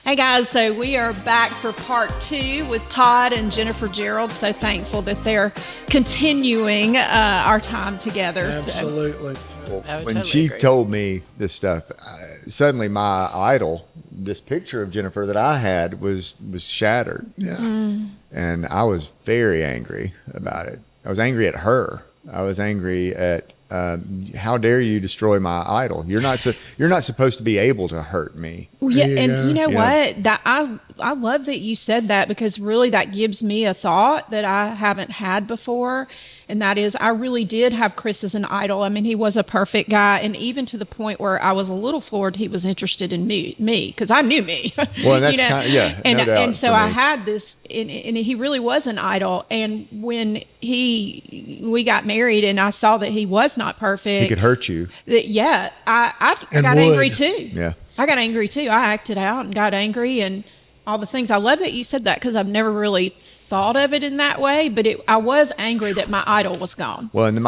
Hey guys, so we are back for part 2 with Todd and Jennifer Gerelds. So thankful that they're continuing our time together. Absolutely. Well, when she told me this stuff, suddenly my idol, this picture of Jennifer that I had was shattered. Yeah. And I was very angry about it. I was angry at her. I was angry at how dare you destroy my idol? You're not supposed to be able to hurt me. Yeah, and you know what? That I love that you said that, because really that gives me a thought that I haven't had before, and that is I really did have Chris as an idol. I mean, he was a perfect guy, and even to the point where I was a little floored he was interested in me because I knew me. Well, and that's kind of, and no doubt and so for I me. had this, and he really was an idol. And when we got married, and I saw that he was not perfect, He could hurt you. I And got would. angry too. Yeah. I got angry too. I acted out and got angry and all the things. I love that you said that, because I've never really thought of it in that way. But I was angry that my idol was gone. Well, and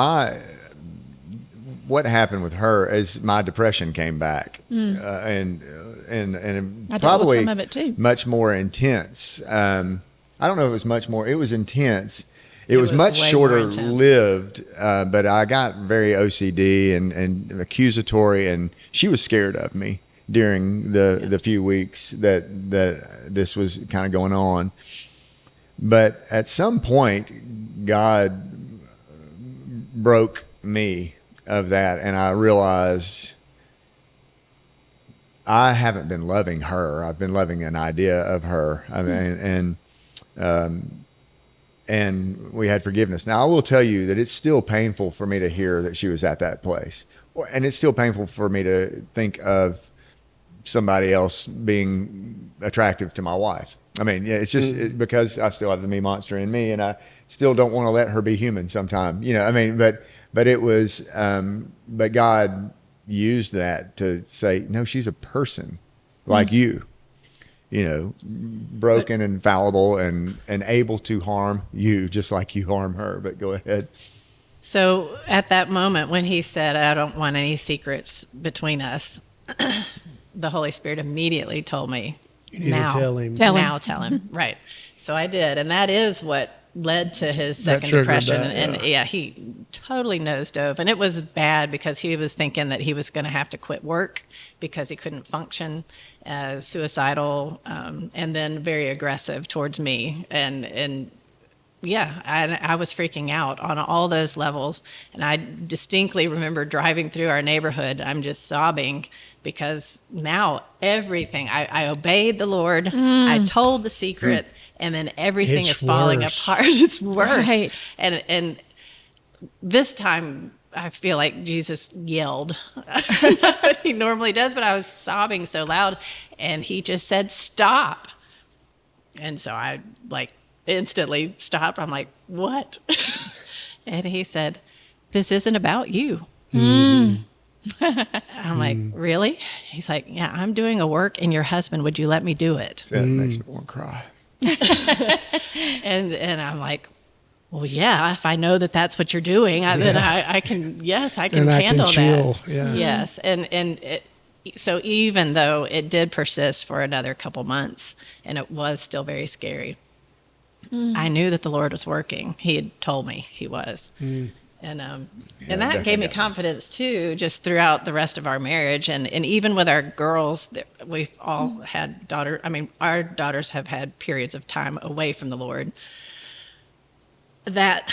what happened with her is my depression came back, and I dealt probably with some of it too. much more intense. I don't know if it was much more. It was intense. It was much way shorter more intense. lived, but I got very OCD and accusatory, and she was scared of me during the few weeks that this was kind of going on. But at some point, God broke me of that, and I realized I haven't been loving her. I've been loving an idea of her. I mean, and we had forgiveness. Now, I will tell you that it's still painful for me to hear that she was at that place, and it's still painful for me to think of somebody else being attractive to my wife. I mean, yeah, it's just because I still have the me monster in me, and I still don't want to let her be human sometime. You know, I mean, but it was, but God used that to say, no, she's a person like you know, broken and fallible and able to harm you just like you harm her. But go ahead. So at that moment when he said, I don't want any secrets between us, the Holy Spirit immediately told me, You need to tell him. Tell him. Right. So I did. And that is what led to his second triggered depression. that, And he totally nosedove. And it was bad because he was thinking that he was going to have to quit work because he couldn't function, suicidal, and then very aggressive towards me. And I was freaking out on all those levels. And I distinctly remember driving through our neighborhood. I'm just sobbing because now everything, I obeyed the Lord. I told the secret, and then everything It's is falling worse. apart. It's worse. Right. And this time I feel like Jesus yelled. Not that he normally does, but I was sobbing so loud, and he just said, stop. And so I instantly stopped. I'm like, what? And he said, this isn't about you. I'm like, really? He's like, yeah, I'm doing a work in your husband. Would you let me do it? That makes me want to cry. And I'm like, well, yeah, if I know that that's what you're doing, then I can, yes, I can And I handle can chill. that. Yeah. Yes. So even though it did persist for another couple months and it was still very scary, I knew that the Lord was working. He had told me he was. And that definitely gave me got me. confidence too, just throughout the rest of our marriage. And even with our girls, we've all had our daughters have had periods of time away from the Lord. That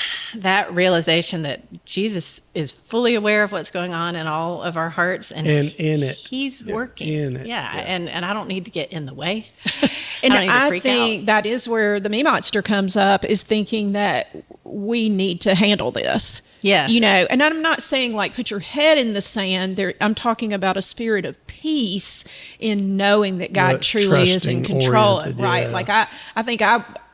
realization that Jesus is fully aware of what's going on in all of our hearts, and in it. He's working. In it. Yeah. And I don't need to get in the way. And don't need to I freak think out. that is where the me monster comes up, is thinking that we need to handle this. Yes. You know, and I'm not saying like put your head in the sand. I'm talking about a spirit of peace in knowing that God But truly is in trusting control. oriented, Right. yeah. Like I think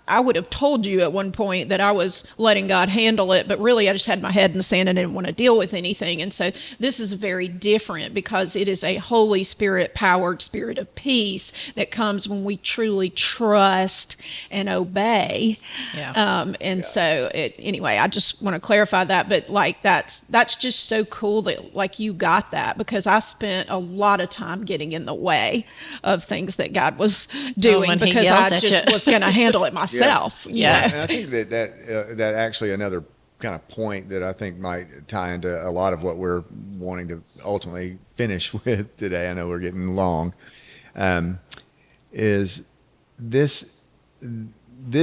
I would have told you at one point that I was letting God handle it, but really I just had my head in the sand and didn't want to deal with anything. And so this is very different because it is a Holy Spirit powered spirit of peace that comes when we truly trust and obey. So anyway, I just want to clarify that, but like that's just so cool that like you got that, because I spent a lot of time getting in the way of things that God was doing because I just was going to handle it myself. Yeah. And I think that actually another kind of point that I think might tie into a lot of what we're wanting to ultimately finish with today, I know we're getting long, is this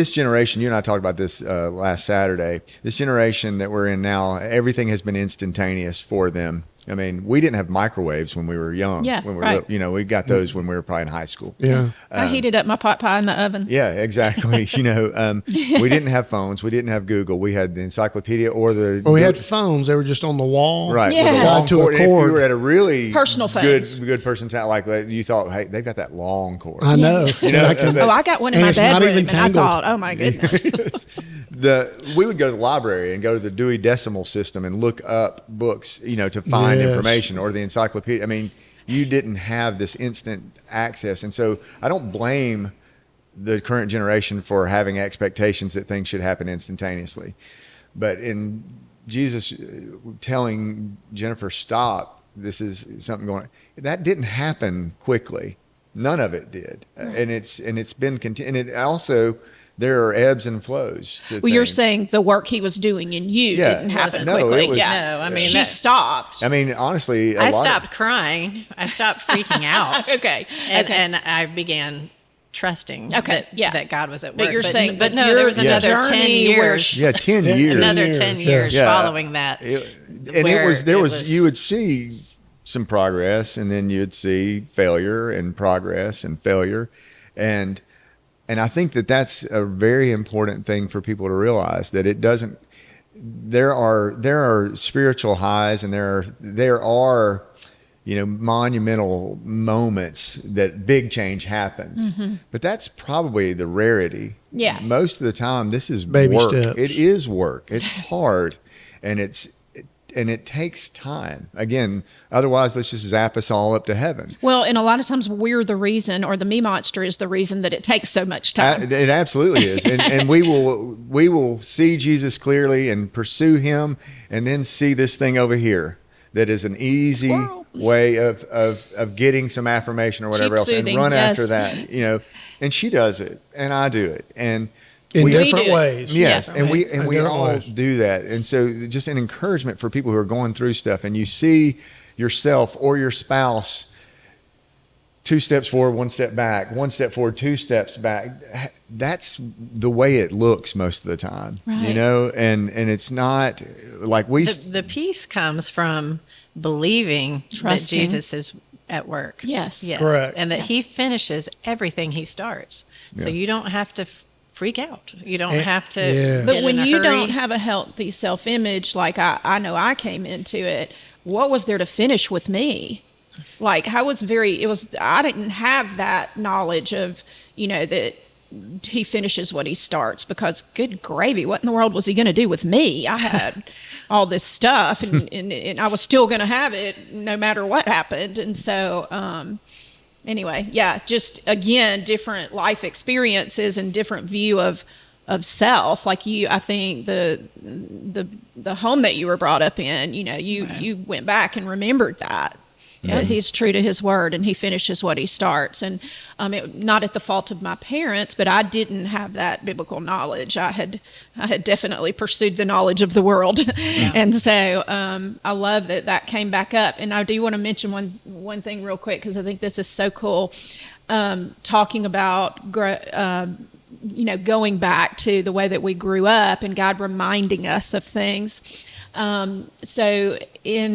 generation. You and I talked about this last Saturday. This generation that we're in now, everything has been instantaneous for them. I mean, we didn't have microwaves when we were young. Yeah, when we were little. We got those when we were probably in high school. Yeah. I heated up my pot pie in the oven. Yeah, exactly. We didn't have phones. We didn't have Google. We had the encyclopedia or the... Well, we had phones. They were just on the wall. Right. Yeah. With a long cord. To a If cord. you were at a really Personal phones. good person, like you thought, hey, they've got that long cord. I know. I got one in my it's not bedroom, even and I tangled. thought, oh my goodness. We would go to the library and go to the Dewey Decimal System and look up books, to find information, or the encyclopedia. I mean, you didn't have this instant access. And so I don't blame the current generation for having expectations that things should happen instantaneously. But in Jesus telling Jennifer, stop, this is something going on, that didn't happen quickly. None of it did. And it's been continued. And it also, there are ebbs and flows to You're things. saying the work he was doing in you didn't happen quickly. It was, No, I mean, she stopped. I mean, honestly, I stopped crying. I stopped freaking out. Okay. And I began trusting that God was at work. But you're saying, but no, there was another 10 years. Yeah, 10 years. Another 10 years following that. You would see some progress, and then you'd see failure and progress and failure. And I think that that's a very important thing for people to realize, that it doesn't, there are spiritual highs, and there are monumental moments that big change happens. Mm-hmm. But that's probably the rarity. Yeah. Most of the time, this is Baby work. steps. It is work. It's hard, and it takes time. Again, otherwise, let's just zap us all up to heaven. Well, and a lot of times we're the reason, or the me monster is the reason that it takes so much time. It absolutely is. And we will see Jesus clearly and pursue him, and then see this thing over here that is an easy way of getting some affirmation or whatever Cheap else, soothing, and run yes. after that. And she does it, and I do it, and In we different do it. ways. yes, and we different all ways. do that. And so, just an encouragement for people who are going through stuff, and you see yourself or your spouse 2 steps forward, 1 step back, 1 step forward, 2 steps back. That's the way it looks most of the time, Right. and it's not like The peace comes from believing Trusting. that Jesus is at work. Yes. Correct. And that he finishes everything he starts. So you don't have to freak out. You don't have to. Yeah. But get when in a you hurry. don't have a healthy self-image, like I know I came into it, what was there to finish with me? Like I didn't have that knowledge of, that he finishes what he starts, because good gravy, what in the world was he going to do with me? I had all this stuff, and I was still going to have it no matter what happened. And so, anyway, just again, different life experiences and different view of self. Like I think the home that you were brought up in, you went back and remembered that. Yeah, he's true to his word, and he finishes what he starts. And not at the fault of my parents, but I didn't have that biblical knowledge. I had definitely pursued the knowledge of the world, and so I love that came back up. And I do want to mention one thing real quick, because I think this is so cool. Talking about going back to the way that we grew up, and God reminding us of things. So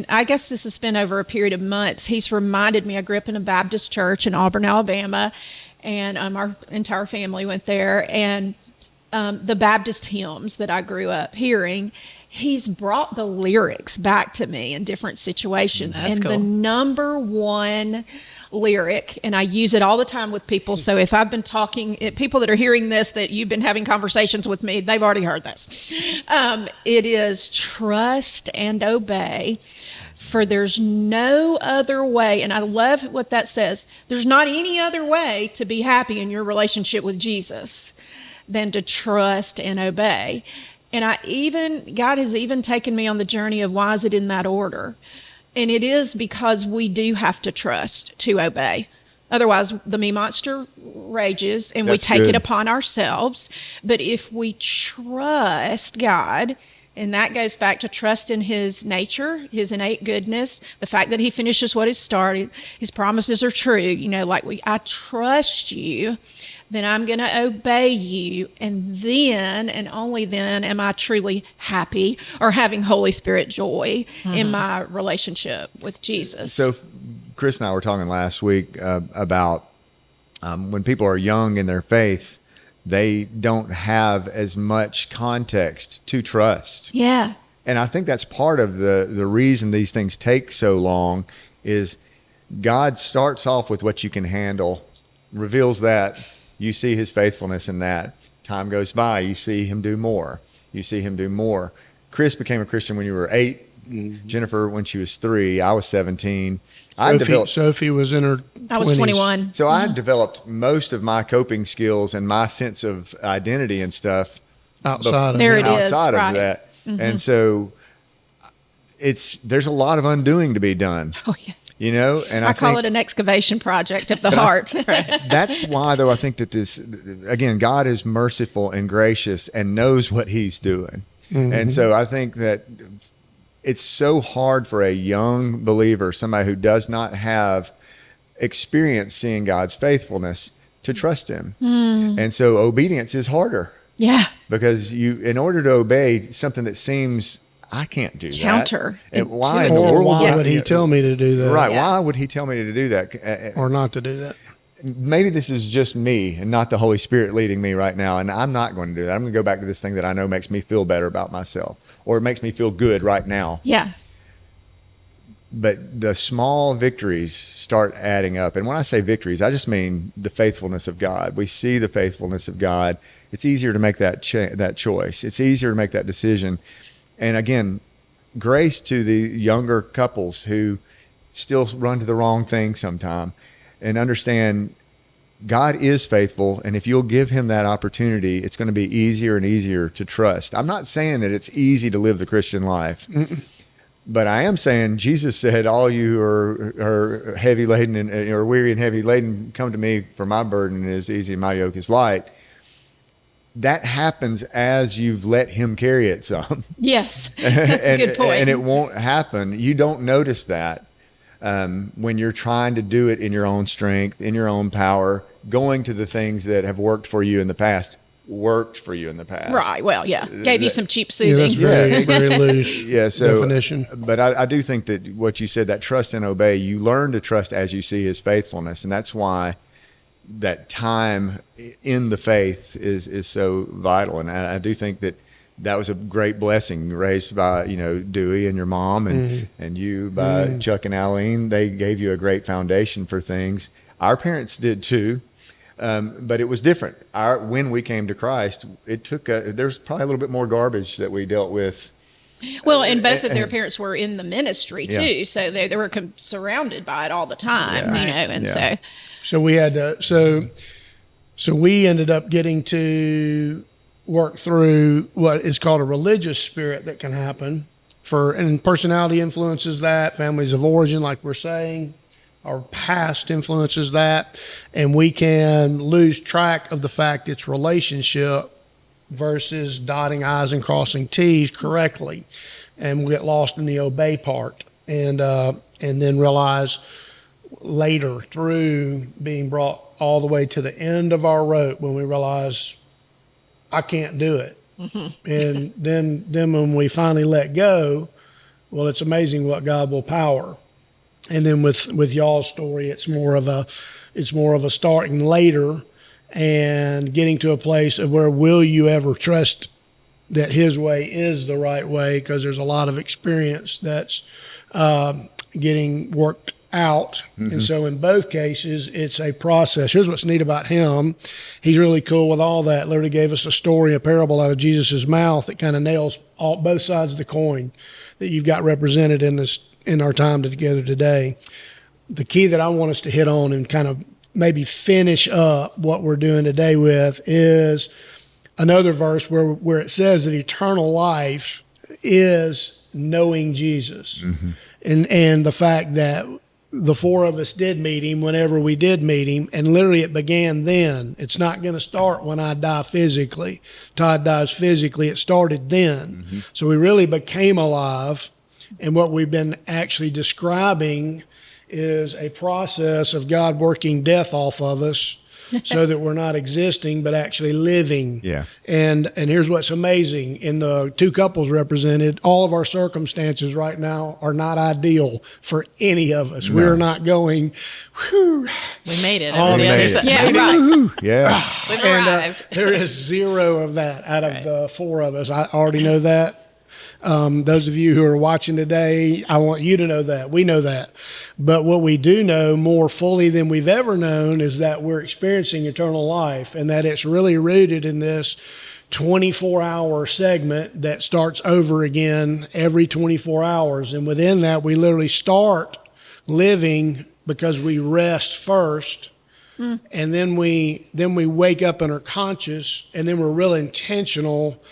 I guess this has been over a period of months, he's reminded me, I grew up in a Baptist church in Auburn, Alabama, and our entire family went there, and the Baptist hymns that I grew up hearing, he's brought the lyrics back to me in different situations. That's and cool. the number one lyric, and I use it all the time with people. So if I've been talking, people that are hearing this, that you've been having conversations with me, they've already heard this. It is trust and obey, for there's no other way. And I love what that says. There's not any other way to be happy in your relationship with Jesus than to trust and obey. And God has even taken me on the journey of why is it in that order? And it is because we do have to trust to obey. Otherwise, the me monster rages and we take it upon ourselves. But if we trust God, and that goes back to trust in his nature, his innate goodness, the fact that he finishes what he started, his promises are true, I trust you, then I'm going to obey you. And then, and only then, am I truly happy or having Holy Spirit joy in my relationship with Jesus. So Chris and I were talking last week about when people are young in their faith, they don't have as much context to trust. Yeah. And I think that's part of the reason these things take so long is God starts off with what you can handle, reveals that, you see his faithfulness in that. Time goes by, you see him do more. You see him do more. Chris became a Christian when you were 8. Mm-hmm. Jennifer when she was 3. I was 17. Sophie was in her 20s. I was 21. So I had developed most of my coping skills and my sense of identity and stuff outside of that. Mm-hmm. And so there's a lot of undoing to be done. Oh yeah. And I call it an excavation project of the heart. That's why, though, I think that again, God is merciful and gracious and knows what he's doing. Mm-hmm. And so I think that it's so hard for a young believer, somebody who does not have experience seeing God's faithfulness, to trust him. Mm. And so obedience is harder. Yeah. Because in order to obey something that seems, I can't do counter. That. And why in the world would he tell me to do that? Right. Yeah. Why would he tell me to do that? Or not to do that? Maybe this is just me and not the Holy Spirit leading me right now. And I'm not going to do that. I'm going to go back to this thing that I know makes me feel better about myself, or it makes me feel good right now. Yeah. But the small victories start adding up. And when I say victories, I just mean the faithfulness of God. We see the faithfulness of God. It's easier to make that choice. It's easier to make that decision. And again, grace to the younger couples who still run to the wrong thing sometime, and understand God is faithful. And if you'll give him that opportunity, it's going to be easier and easier to trust. I'm not saying that it's easy to live the Christian life. Mm-mm. But I am saying Jesus said, all you who are heavy laden and are weary and heavy laden, come to me, for my burden is easy and my yoke is light. That happens as you've let him carry it some. Yes, that's a good point. And it won't happen. You don't notice that when you're trying to do it in your own strength, in your own power, going to the things that have worked for you in the past. Right. Well, yeah. Gave you some cheap soothing. Yeah, that's very loose definition. But I do think that what you said, that trust and obey, you learn to trust as you see his faithfulness. And that's why that time in the faith is so vital. And I do think that was a great blessing raised by, Dewey and your mom and you by Chuck and Aline. They gave you a great foundation for things. Our parents did too. But it was different. When we came to Christ, it took there's probably a little bit more garbage that we dealt with. Well, and both of their parents were in the ministry too, so they were surrounded by it all the time, So we had to, so we ended up getting to work through what is called a religious spirit that can happen and personality influences that, families of origin, like we're saying. Our past influences that, and we can lose track of the fact it's relationship versus dotting I's and crossing T's correctly, and we get lost in the obey part, and then realize later through being brought all the way to the end of our rope when we realize I can't do it, and then when we finally let go, well, it's amazing what God will power. And then with y'all's story, it's more of a starting later and getting to a place of where will you ever trust that his way is the right way, because there's a lot of experience that's getting worked out. And so in both cases, it's a process. Here's what's neat about him. He's really cool with all that. Literally gave us a story, a parable out of Jesus's mouth that kind of nails both sides of the coin that you've got represented in our time together today. The key that I want us to hit on and kind of maybe finish up what we're doing today with is another verse where it says that eternal life is knowing Jesus. And the fact that the four of us did meet him whenever we did meet him, and literally it began then. It's not going to start when I die physically. Todd dies physically. It started then. So we really became alive, and what we've been actually describing is a process of God working death off of us so that we're not existing but actually living. Yeah. And here's what's amazing. In the two couples represented, all of our circumstances right now are not ideal for any of us. No. We're not going, whew. We made it. We made it. Yeah, right. Yeah. We've And arrived. there is zero of that out of the four of us. I already know that. Those of you who are watching today, I want you to know that. We know that. But what we do know more fully than we've ever known is that we're experiencing eternal life, and that it's really rooted in this 24-hour segment that starts over again every 24 hours. And within that, we literally start living because we rest first. And then we wake up and are conscious, and then we're real intentional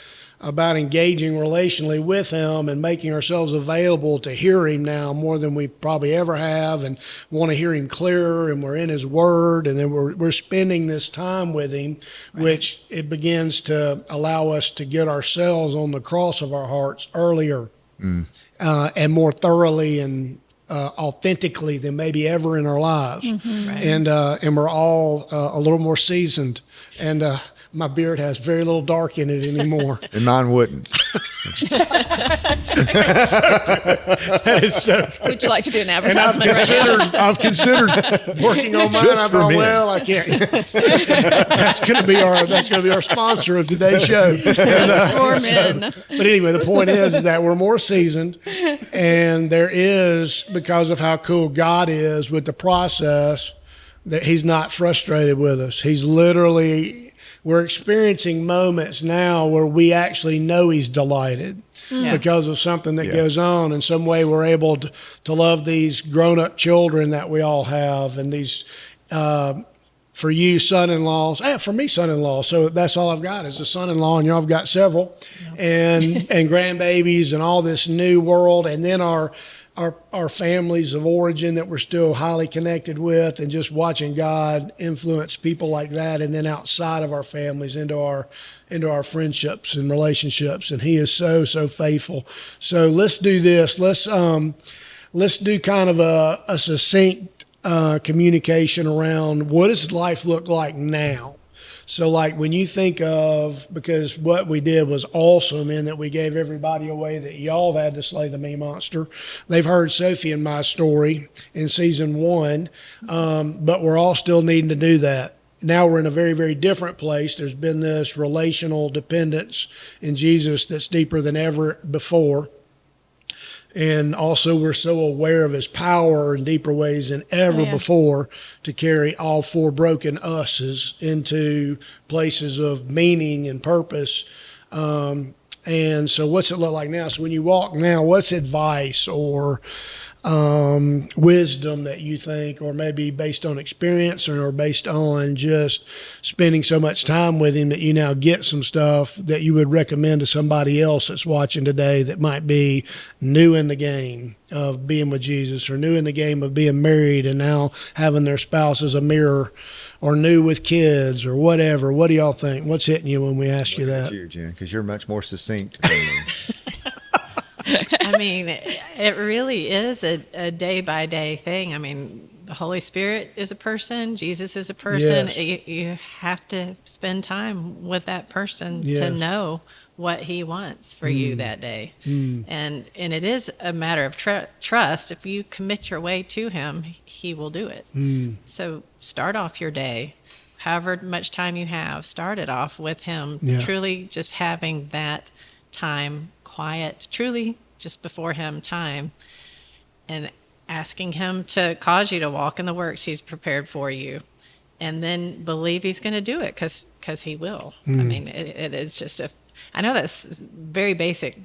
about engaging relationally with him and making ourselves available to hear him now more than we probably ever have, and want to hear him clearer, and we're in his word, and then we're spending this time with him, which it begins to allow us to get ourselves on the cross of our hearts earlier and more thoroughly and authentically than maybe ever in our lives. Right. And we're all a little more seasoned, and my beard has very little dark in it anymore. And mine wouldn't. That is so good. Would you like to do an And advertisement right now? I've considered working on mine. Just I've for gone, men. well, I can't. That's going to be our sponsor of today's show. Just for men. But anyway, the point is that we're more seasoned, and there is, because of how cool God is with the process, that he's not frustrated with us. He's literally, we're experiencing moments now where we actually know he's delighted because of something that goes on. In some way, we're able to love these grown-up children that we all have, and these, for you, son-in-laws. For me, son-in-law. So that's all I've got is a son-in-law, and I've got several, and grandbabies, and all this new world, and then our families of origin that we're still highly connected with, and just watching God influence people like that, and then outside of our families into our friendships and relationships. And he is so faithful. So let's do this. Let's do kind of a succinct communication around what does life look like now. So like when you think of, because what we did was awesome in that we gave everybody away that y'all had to slay the me monster. They've heard Sophie and my story in season 1, but we're all still needing to do that. Now we're in a very, very different place. There's been this relational dependence in Jesus that's deeper than ever before. And also we're so aware of his power in deeper ways than ever before to carry all 4 broken us's into places of meaning and purpose. And so what's it look like now? So when you walk now, what's advice or wisdom that you think, or maybe based on experience or based on just spending so much time with him that you now get some stuff that you would recommend to somebody else that's watching today that might be new in the game of being with Jesus, or new in the game of being married and now having their spouse as a mirror, or new with kids, or whatever? What do y'all think? What's hitting you when we ask you that? You, Jen, because you're much more succinct than me. I mean, it really is a day-by-day thing. I mean, the Holy Spirit is a person. Jesus is a person. Yes. You have to spend time with that person to know what he wants for you that day. And it is a matter of trust. If you commit your way to him, he will do it. So start off your day, however much time you have, start it off with him, truly just having that time quiet, truly just before him time, and asking him to cause you to walk in the works he's prepared for you, and then believe he's going to do it because he will. I mean, it is just I know that's very basic,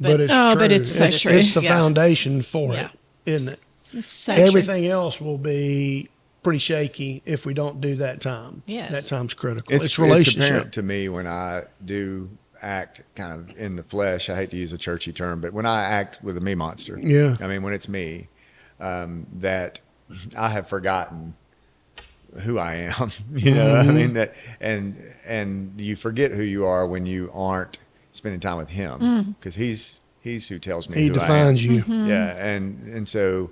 but it's Oh, true. but it's so true. It's the Yeah. foundation for Yeah. it, isn't it? It's so Everything else will be pretty shaky if we don't do that time. Yes. That time's critical. It's It's relationship. apparent to me when I do act kind of in the flesh. I hate to use a churchy term, but when I act with a me monster, Yeah. I mean, when it's me, that I have forgotten who I am, you know, I mean that, and you forget who you are when you aren't spending time with him, because he's who tells me He who defines I am. you. Yeah. And so,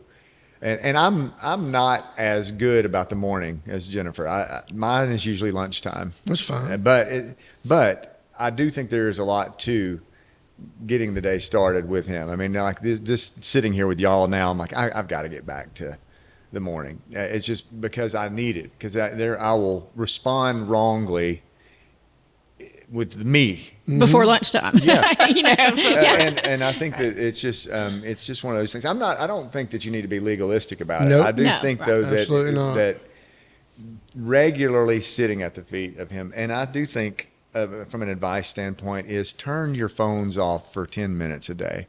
and I'm not as good about the morning as Jennifer. Mine is usually lunchtime. That's fine. But I do think there is a lot to getting the day started with him. I mean, like just sitting here with y'all now, I'm like, I've got to get back to the morning. It's just because I need it, because I will respond wrongly with me. before lunchtime. Yeah. You know, yeah. And I think that it's just one of those things. I don't think that you need to be legalistic about Nope. it. I do No. think though Absolutely not. that regularly sitting at the feet of him, and I do think from an advice standpoint, is turn your phones off for 10 minutes a day.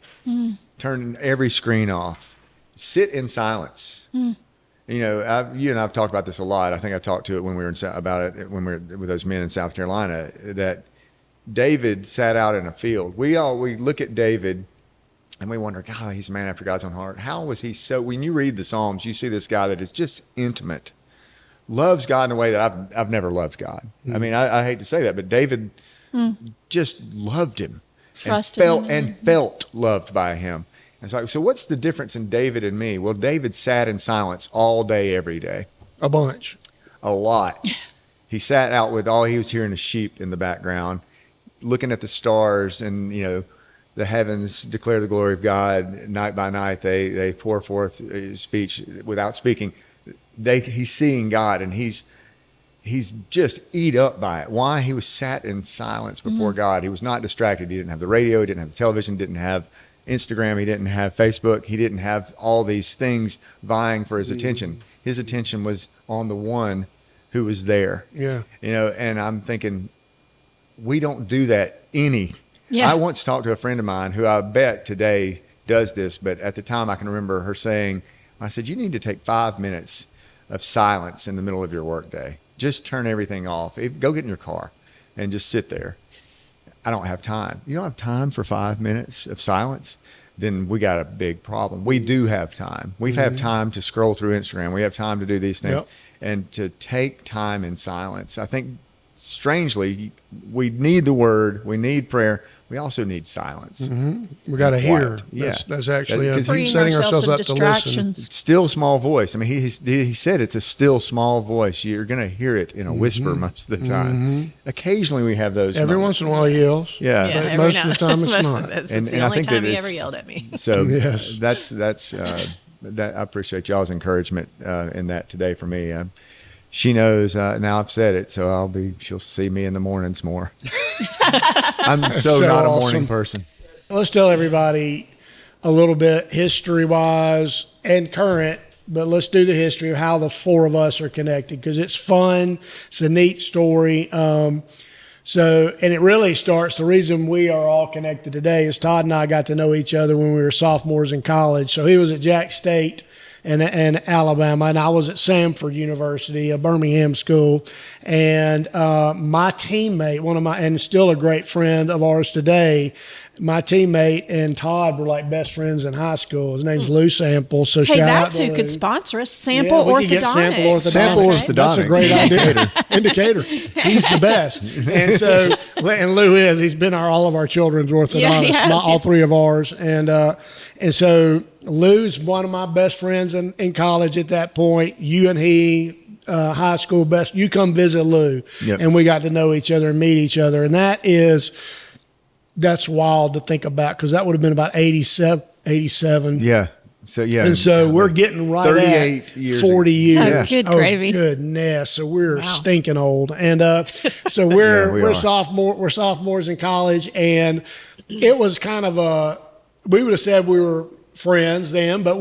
Turn every screen off. Sit in silence. You know, you and I've talked about this a lot. I think I talked to it when we were about it when we were with those men in South Carolina, that David sat out in a field. We look at David and we wonder, God, he's a man after God's own heart. How was he so? When you read the Psalms, you see this guy that is just intimate, loves God in a way that I've never loved God. I mean, I hate to say that, but David just loved him, Trusted him. and felt loved by him. And so what's the difference in David and me? Well, David sat in silence all day, every day. A bunch. A lot. He sat out with he was hearing the sheep in the background, looking at the stars, and, you know, the heavens declare the glory of God. Night by night, they pour forth speech without speaking. He's seeing God, and he's just eat up by it. Why? He was sat in silence before God. He was not distracted. He didn't have the radio. He didn't have the television. Didn't have Instagram. He didn't have Facebook. He didn't have all these things vying for his attention. His attention was on the one who was there. Yeah. You know, and I'm thinking, we don't do that Yeah. I once talked to a friend of mine who I bet today does this, but at the time I can remember her saying, I said, you need to take 5 minutes of silence in the middle of your workday. Just turn everything off. Go get in your car and just sit there. I don't have time. You don't have time for 5 minutes of silence? Then we got a big problem. We do have time. We have time to scroll through Instagram. We have time to do these things. Yep. And to take time in silence. I think, strangely, we need the word. We need prayer. We also need silence. We got to hear. Quiet. Yeah. That's actually Because Freeing setting ourselves ourselves of up to listen. distractions. Still small voice. I mean, he said it's a still small voice. You're going to hear it in a whisper most of the time. Occasionally we have those Every moments. once in a while he yells. Yeah. But every most now- of the time it's most not. of it's And the I only think time that he it's- ever yelled at me. So Yes. that's that. I appreciate y'all's encouragement in that today for me. She knows now I've said it, so she'll see me in the mornings more. I'm so not a morning awesome. person. Let's tell everybody a little bit history-wise and current, but let's do the history of how the four of us are connected, because it's fun. It's a neat story. And it really starts, the reason we are all connected today is Todd and I got to know each other when we were sophomores in college. So he was at Jack State in Alabama, and I was at Samford University, a Birmingham school. And my teammate, and still a great friend of ours today, my teammate and Todd were like best friends in high school. His name's Lou Sample. So Hey, shout out that's to who Lou. could sponsor us. Sample we could get Sample Orthodontics. Sample Orthodontics. That's a Orthodontics. great idea. Indicator. He's the best. And so, and Lou he's been all of our children's orthodontist, Yeah, he has, all three of ours. And so Lou's one of my best friends in college at that point. You and he, high school best, you come visit Lou. Yep. And we got to know each other and meet each other. And that's wild to think about, because that would have been about 87. Yeah. So yeah. And so we're getting right 38 at years 40 years. Oh, good gravy. Goodness. So we're Wow. stinking old. And so Yeah, we we're are. sophomores in college, and it was kind of we would have said we were friends then, but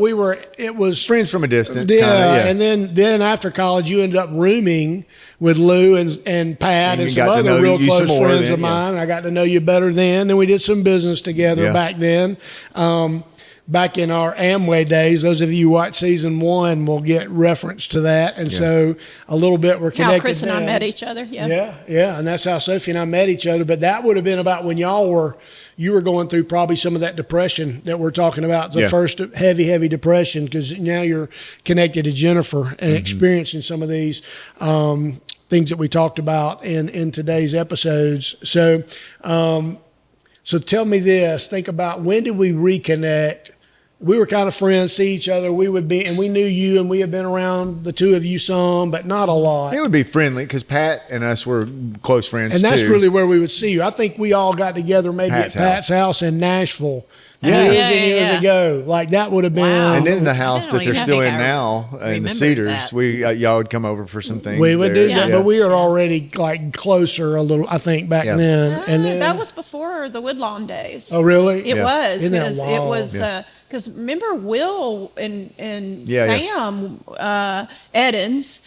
it was Friends from a distance. yeah, Kinda, and then after college, you ended up rooming with Lou and Pat and you some got to other know real you some close more friends then, of yeah. mine. I got to know you better then. Then we did some business together Yeah. back then. Back in our Amway days, those of you who watch season 1 will get reference to that. And so a little bit we're connected. How Chris and I then. met each other. Yeah. Yeah, and that's how Sophie and I met each other. But that would have been about when you were going through probably some of that depression that we're talking about, the Yeah. first heavy depression, because now you're connected to Jennifer and experiencing some of these things that we talked about in today's episodes. So, so tell me this. Think about, when did we reconnect? We were kind of friends, see each other. We knew you, and we had been around the two of you some, but not a lot. It would be friendly because Pat and us were close friends And that's too. really where we would see you. I think we all got together maybe Pat's at Pat's house in Nashville Yeah. years Yeah, and yeah, years yeah. ago. Like that would have been. Wow. And then the house don't that they're even still think in I now in the remembered Cedars, that. y'all would come over for some things. we would do there. that, Yeah. but we were already like closer a little, I think, back Yeah. then. And then That was before the Woodlawn days. oh, really? It Yeah. was Isn't that because it wild? was Yeah. because remember Will and Yeah, yeah. Sam Eddins.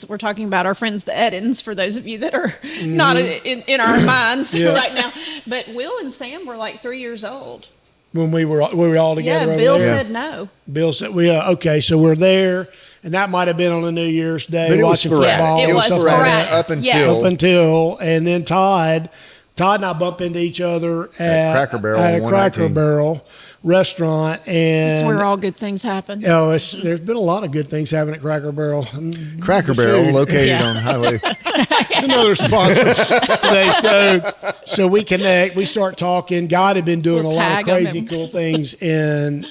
We're talking about our friends the Eddins, for those of you that are not in our minds Yeah. right now. But Will and Sam were like 3 years old. When we were all together. Yeah, over Bill there. said no. Bill said we okay, so we're there, and that might have been on a New Year's Day But it was watching sporadic. football. Yeah, it and was stuff like sporadic. that. Up until Yes. Up until, and then Todd and I bump into each other at Cracker Barrel at a on Cracker 119. Barrel restaurant, and That's where all good things happen. there's been a lot of good things happening at Cracker Barrel. Cracker The Barrel food. located Yeah. on Highway. It's another sponsor today. So we connect. We start talking. God had been doing We'll a lot of tag on crazy him. cool things in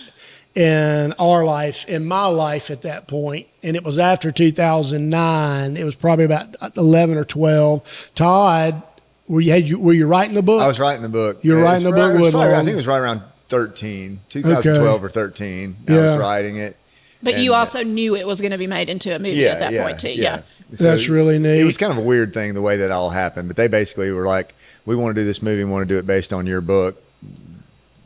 our life, in my life at that point. And it was after 2009. It was probably about 11 or 12. Todd, were you writing the book? I was writing the book. You were It writing was the book it was with probably- I them. think it was right around 2012 or 13. I was Yeah. writing it. But And, you also knew it was going to be made into a movie yeah, at that yeah, point too. Yeah. That's really neat. It was kind of a weird thing the way that all happened, but they basically were like, "We want to do this movie. We want to do it based on your book."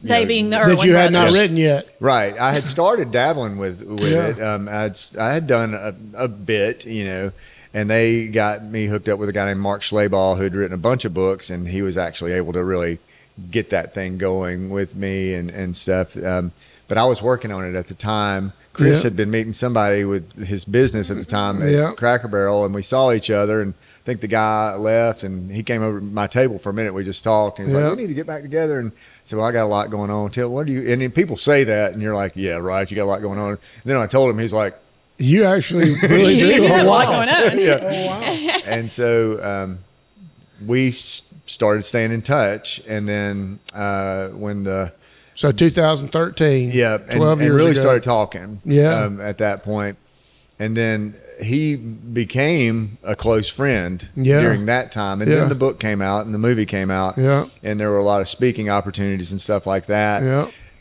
They know, being the that Irwin you had not brothers. written yet. Right. I had started dabbling with Yeah. it. I had done a bit, and they got me hooked up with a guy named Mark Schlabach who had written a bunch of books, and he was actually able to really get that thing going with me and stuff. But I was working on it at the time. Chris Yeah. had been meeting somebody with his business at the time at Yeah. Cracker Barrel, and we saw each other, and I think the guy left, and he came over to my table for a minute. We just talked, and he's Yeah. like, "We need to get back together." And so I got a lot going on. What do you? And then people say that, and you're like, "Yeah, right. You got a lot going on." And then I told him, he's like, You actually really You do. have a Oh, lot wow. going on. "Yeah." And so we started staying in touch, and then when the So 2013. Yeah, 12 and years really ago. started talking. Yeah. At that point, and then he became a close friend Yeah. during that time. And Yeah. then the book came out, and the movie came out. Yeah. And there were a lot of speaking opportunities and stuff like that.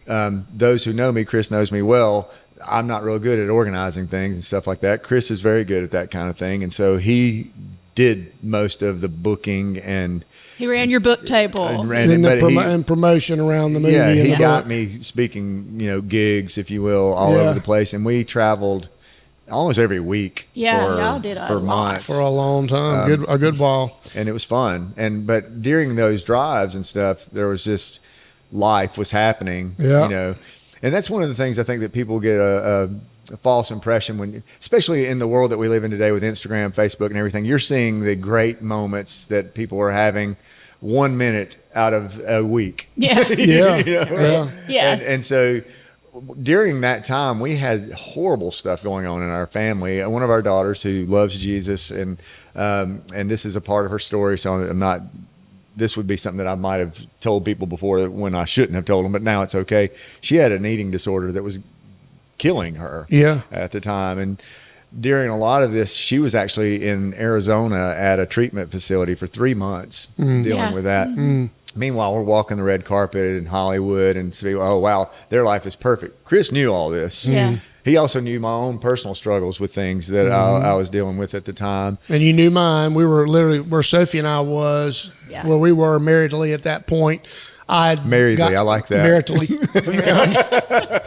Yeah. Those who know me, Chris knows me well. I'm not real good at organizing things and stuff like that. Chris is very good at that kind of thing, and so he did most of the booking and He ran your book table. ran it. And the But he, and promotion around the movie. yeah, and he the got book. me speaking, gigs, if you will, all Yeah. over the place, and we traveled almost every week. Yeah, for, y'all did a for lot. months, for a long time, a good while. and it was fun. But during those drives and stuff, there was just life was happening. Yeah. And that's one of the things I think that people get a false impression when, especially in the world that we live in today with Instagram, Facebook, and everything. You're seeing the great moments that people are having 1 minute out of a week. Yeah. Yeah, right? Yeah. And so during that time, we had horrible stuff going on in our family. One of our daughters who loves Jesus, and this is a part of her story, so I'm not. This would be something that I might have told people before when I shouldn't have told them, but now it's okay. She had an eating disorder that was killing her at the time. And during a lot of this, she was actually in Arizona at a treatment facility for 3 months dealing Yeah. with that. Meanwhile, we're walking the red carpet in Hollywood and say, oh, wow, their life is perfect. Chris knew all this. Yeah. He also knew my own personal struggles with things that I was dealing with at the time. And you knew mine. We were literally where Sophie and I was, Yeah. where we were maritally at that point. Maritally, I like that. Maritally.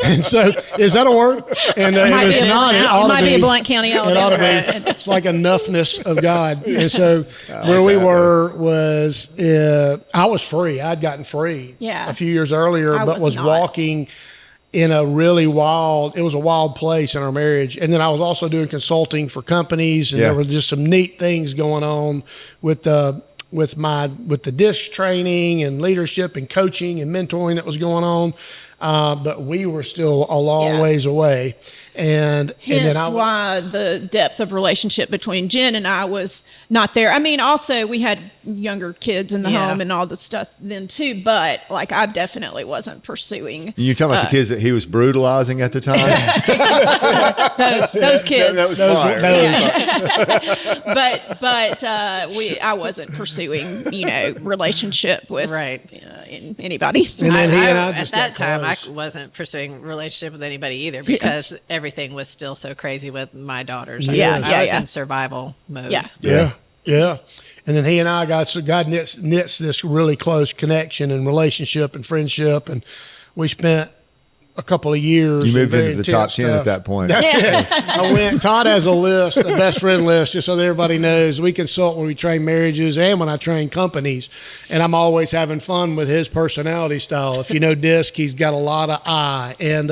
And so, is that a word? And it was not. It ought might to be a Blount County It ought to be. It's like enoughness of God. And so, where we were was, I was free. I'd gotten free a few years earlier, but was walking in a really wild, it was a wild place in our marriage. And then I was also doing consulting for companies, and there were just some neat things going on with the disc training and leadership and coaching and mentoring that was going on. But we were still a long ways away. And then why the depth of relationship between Jen and I was not there. I mean, also we had younger kids in the home and all the stuff then too, but like I definitely wasn't pursuing. You talking about the kids that he was brutalizing at the time? those kids. That was I wasn't pursuing, relationship with anybody. And then he and I at just that got time, close. I wasn't pursuing relationship with anybody either because everything was still so crazy with my daughters. I was in survival mode. Yeah. And then he and I God knits this really close connection and relationship and friendship, and we spent a couple of years. You moved very into the top intense 10 stuff. at that point. That's it. I went. Todd has a list, a best friend list, just so that everybody knows. We consult when we train marriages and when I train companies, and I'm always having fun with his personality style. If you know DISC, he's got a lot of I and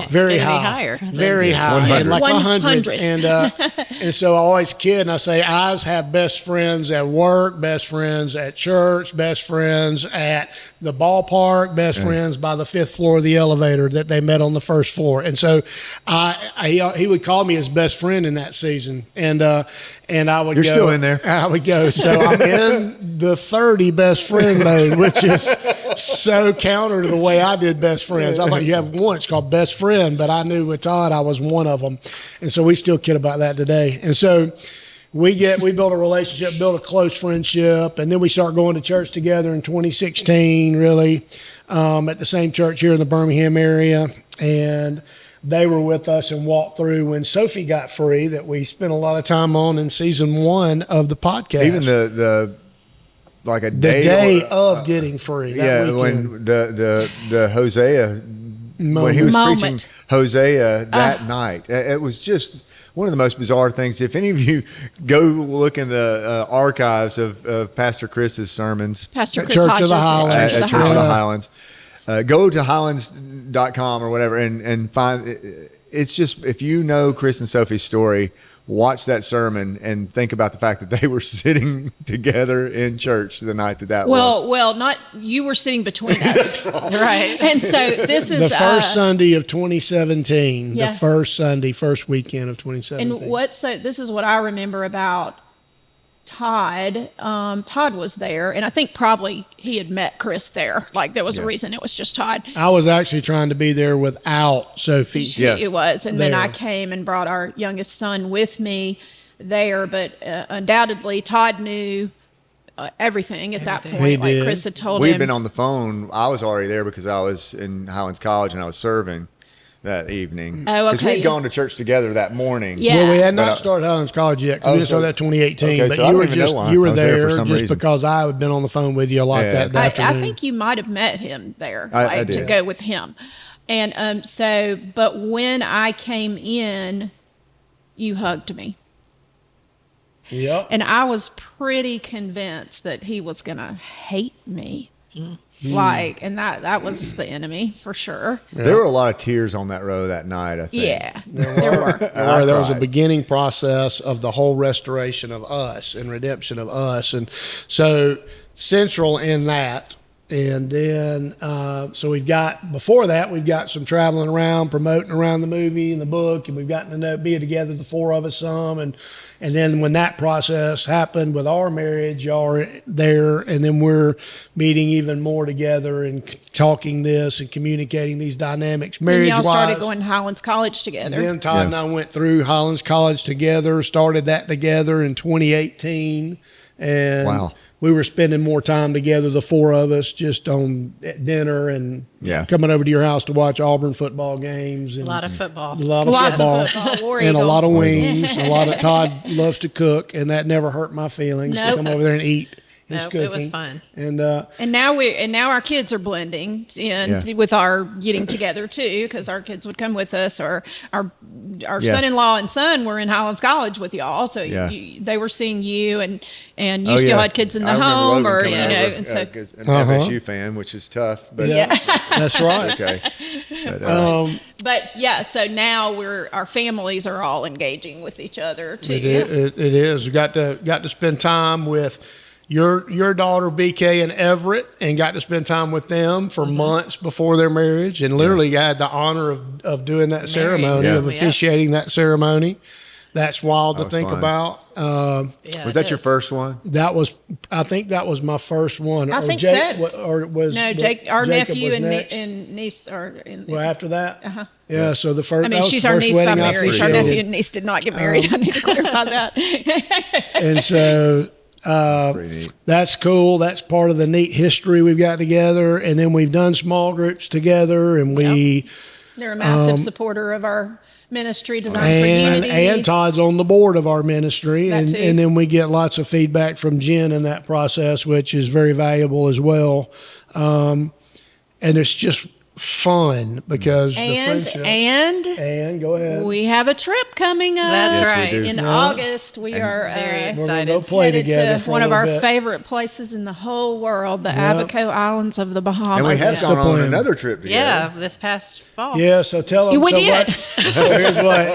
very high, higher. very high, 100. and like 100. 100. And so I always kid and I say, I's have best friends at work, best friends at church, best friends at the ballpark, best friends by the 5th floor of the elevator that they met on the 1st floor. And so he would call me his best friend in that season. And I would You're go. still in there. I would go. So I'm in the 30 best friend mode, which is so counter to the way I did best friends. I thought you have one. It's called best friend, but I knew with Todd I was one of them. And so we still kid about that today. And so we build a relationship, build a close friendship, and then we start going to church together in 2016, really, at the same church here in the Birmingham area. And they were with us and walked through when Sophie got free, that we spent a lot of time on in season 1 of the podcast. Even the the day of getting free. Yeah, weekend. when the Hosea, when he was preaching Hosea that night, it was just one of the most bizarre things. If any of you go look in the archives of Pastor Chris's sermons, Pastor Chris Church Hodges of the Highlands. at Church of the Highlands, go to highlands.com or whatever and find it's just, if you know Chris and Sophie's story, watch that sermon and think about the fact that they were sitting together in church the night that was. Well, not you were sitting between us, right? And so this is the first Sunday of 2017. Yeah. The first weekend of 2017. And this is what I remember about Todd. Todd was there, and I think probably he had met Chris there. Like there was a reason it was just Todd. I was actually trying to be there without Sophie. Yeah. It was, and then There. I came and brought our youngest son with me there. But undoubtedly, Todd knew everything at that point. He Like did. Chris had told We'd him. been on the phone. I was already there because I was in Highlands College and I was serving that evening. Oh, Because okay. we'd gone to church together that morning. Yeah. Well, we had not But, started Highlands College yet. 'Cause Oh, we just so- started that 2018. okay, but so I you don't were even know why. you were I was there there for some just reason. because I had been on the phone with you a lot Yeah. that I afternoon. think you might have met him there, I to did. go with him. And but when I came in, you hugged me. Yep. And I was pretty convinced that he was going to hate me. Like, and that was the enemy for sure. There were a lot of tears on that row that night, I think. Yeah, there were. There was a cried. beginning process of the whole restoration of us and redemption of us. And so central in that. And then, so we've got some traveling around, promoting around the movie and the book, and we've gotten to know, be together, the four of us some. And then when that process happened with our marriage, y'all are there, and then we're meeting even more together and talking this and communicating these dynamics, And marriage-wise. y'all started going to Highlands College together. Then Todd and I went through Highlands College together, started that together in 2018. And Wow. we were spending more time together, the four of us, just at dinner and coming over to your house to watch Auburn football games. And A lot of football. Lots of football, War and a Eagle. lot of wings. A lot of Todd loves to cook, and that never hurt my feelings to Nope. come over there and eat his Nope, cooking. it was fun. And And now our kids are blending in with our getting together too, because our kids would come with us, or our son-in-law and son were in Highlands College with y'all, so they were seeing you, and you still had kids in the home, or and so an FSU fan, which is tough, but that's right. okay. But, but yeah, so now our families are all engaging with each other too. It is. We got to spend time with your daughter BK and Everett, and got to spend time with them for months before their marriage, and literally had the honor of doing that ceremony, of officiating that ceremony. That's wild to think fun. about. was that your first one? I think that was my first one. I think Jake, so. Or was Jake, our Jacob nephew was and, next? and niece are in. Well, after that, yeah. So the first. I mean, that was she's the our first niece by wedding I marriage. Our officiated. nephew and niece did not get married. I need to clarify that. And so Pretty neat. that's cool. That's part of the neat history we've got together. And then we've done small groups together, and They're a massive supporter of our ministry, Design for Unity. and Todd's on the board of our ministry, That and too. then we get lots of feedback from Jen in that process, which is very valuable as well. And it's just fun because the friendship. And go ahead. We have a trip coming up. That's Yes, we right. do. In August, we are very We're excited. gonna go play headed together to for one a of our little bit. favorite places in the whole world, the Abaco Islands of the Bahamas. And we have That's gone the on plan. another trip together. Yeah, this past fall. Yeah, so tell them. We so did. So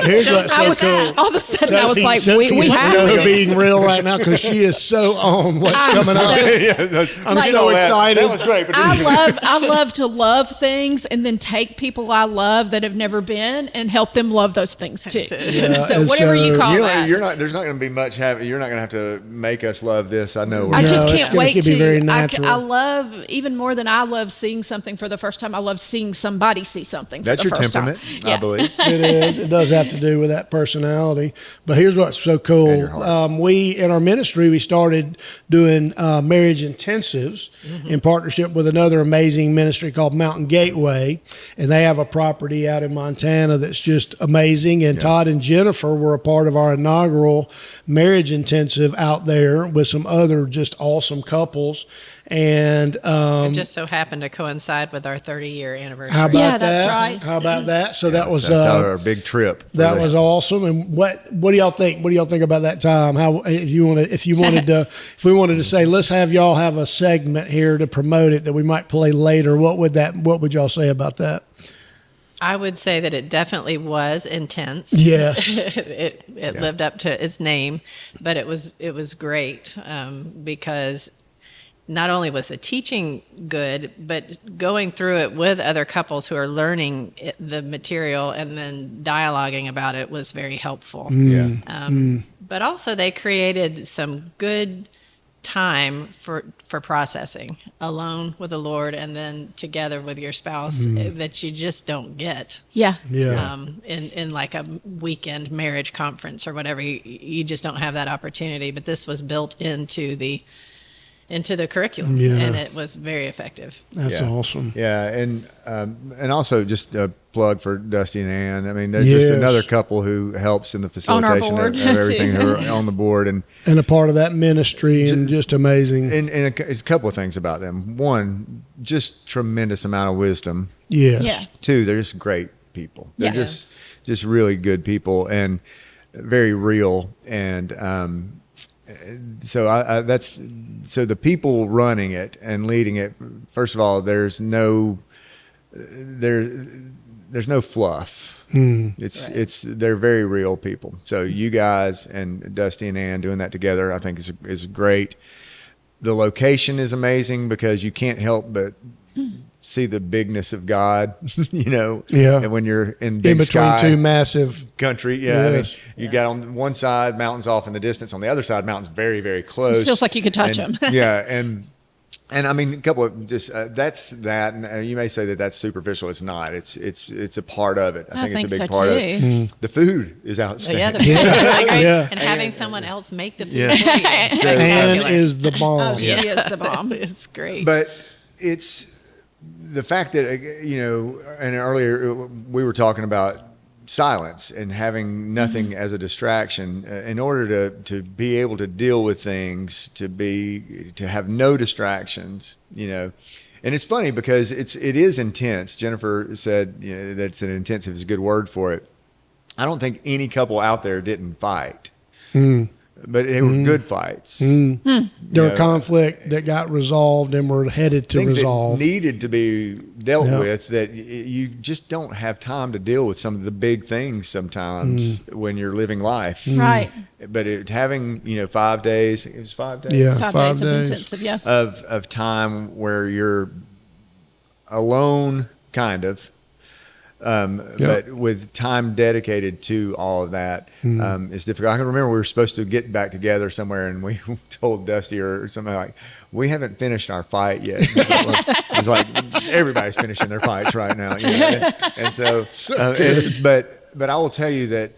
here's what's I so was cool. all of a sudden I was Sophie- like, Sophie we is have so to. being real right now because she is so on what's I'm coming up. so- I'm so excited. That was great. But I love to love things and then take people I love that have never been and help them love those things too. Yeah, so and whatever you so- call you know, that. you're not. There's not going to be much. You're not going to have to make us love this. I know. I No, just it's can't gonna wait be very to. natural. I love even more than I love seeing something for the first time. I love seeing somebody see something. That's for your the first temperament, time. I believe. It is. It does have to do with that personality. But here's what's so your cool. heart. We, in our ministry, we started doing marriage intensives in partnership with another amazing ministry called Mountain Gateway. And they have a property out in Montana that's just amazing. And Todd and Jennifer were a part of our inaugural marriage intensive out there with some other just awesome couples. And It just so happened to coincide with our 30-year anniversary. how about Yeah, that? that's right. How about that? So that was That's our big trip. for that was awesome. And what do y'all think? What do y'all think about that time? How if we wanted to say, let's have y'all have a segment here to promote it that we might play later, what would y'all say about that? I would say that it definitely was intense. Yes. it lived up to its name, but it was great because not only was the teaching good, but going through it with other couples who are learning the material and then dialoguing about it was very helpful. But also they created some good time for processing alone with the Lord and then together with your spouse that you just don't get. Yeah. Yeah. In like a weekend marriage conference or whatever, you just don't have that opportunity. But this was built into the curriculum, and it was very effective. That's awesome. Yeah, and also just a plug for Dusty and Ann. I mean, they're just another couple who helps in the facilitation board, of everything. Who are on the board and a part of that ministry and just amazing. and a couple of things about them. One, just tremendous amount of wisdom. Yes. Yeah. Two, they're just great people. They're Yeah. just really good people and very real. And so so the people running it and leading it. First of all, there's no fluff. It's they're very real people. So you guys and Dusty and Ann doing that together, I think is great. The location is amazing because you can't help but see the bigness of God, Yeah. And when you're in In big between sky two massive. country, yeah. I mean, Yes. you got on one side mountains off in the distance, on the other side mountains very, very close. Feels like you could touch And- them. Yeah, and I mean, a couple of just that's that. And you may say that that's superficial. It's not. It's a part of it. I think it's a big so part of too. it. The food is outstanding. Yeah, the food was really great. Yeah. And having someone else make the food Yeah. for you. Ann Spectacular. is the bomb. Oh, she is the bomb. It's great. But it's the fact that and earlier we were talking about silence and having nothing as a distraction in order to be able to deal with things, to have no distractions, you know. And it's funny because it is intense. Jennifer said, you know, that's an intensive is a good word for it. I don't think any couple out there didn't fight. But they were good fights. There were conflict that got resolved and were headed to things resolve. that needed to be dealt with that you just don't have time to deal with some of the big things sometimes when you're living life. Right. But having, you know, 5 days, it was 5 days? Yeah, 5 days of intensive, of time where you're alone, kind of. But with time dedicated to all of that, is difficult. I can remember we were supposed to get back together somewhere, and we told Dusty or something like, "We haven't finished our fight yet." It was like everybody's finishing their fights right now, you know? And so, but I will tell you that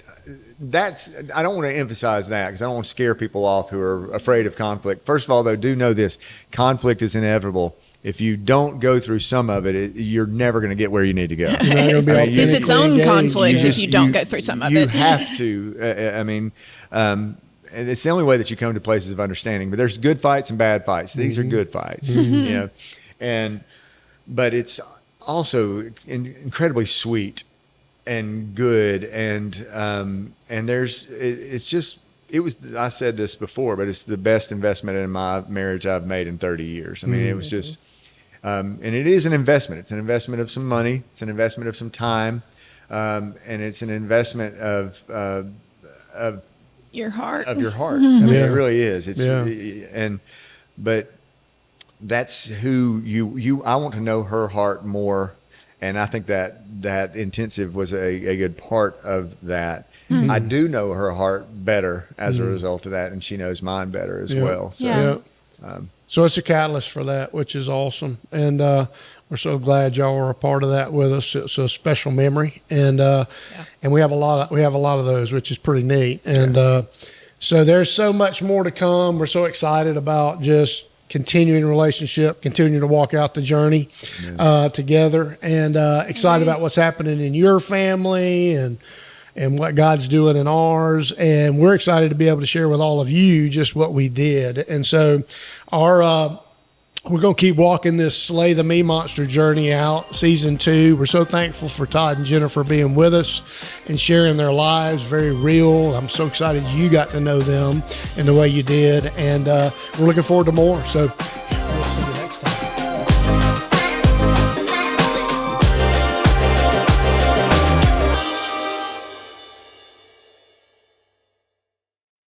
I don't want to emphasize that because I don't want to scare people off who are afraid of conflict. First of all, though, do know this: conflict is inevitable. If you don't go through some of it, you're never going to get where you need to go. It's its own conflict if you don't go through some of it. You have to. And it's the only way that you come to places of understanding. But there's good fights and bad fights. These are good fights, you know. But it's also incredibly sweet and good, and I said this before, but it's the best investment in my marriage I've made in 30 years. I mean, it was just, and it is an investment. It's an investment of some money. It's an investment of some time. And it's an investment of your heart. Of your heart. I mean, it really is. But that's who I want to know her heart more. And I think that intensive was a good part of that. I do know her heart better as a result of that, and she knows mine better as well. So, so it's a catalyst for that, which is awesome. And we're so glad y'all were a part of that with us. It's a special memory, and we have a lot of those, which is pretty neat. And so there's so much more to come. We're so excited about just continuing relationship, continuing to walk out the journey together, and excited about what's happening in your family and what God's doing in ours. And we're excited to be able to share with all of you just what we did. And so we're going to keep walking this Slay the Me Monster journey out, season 2. We're so thankful for Todd and Jennifer being with us and sharing their lives, very real. I'm so excited you got to know them in the way you did. And we're looking forward to more. So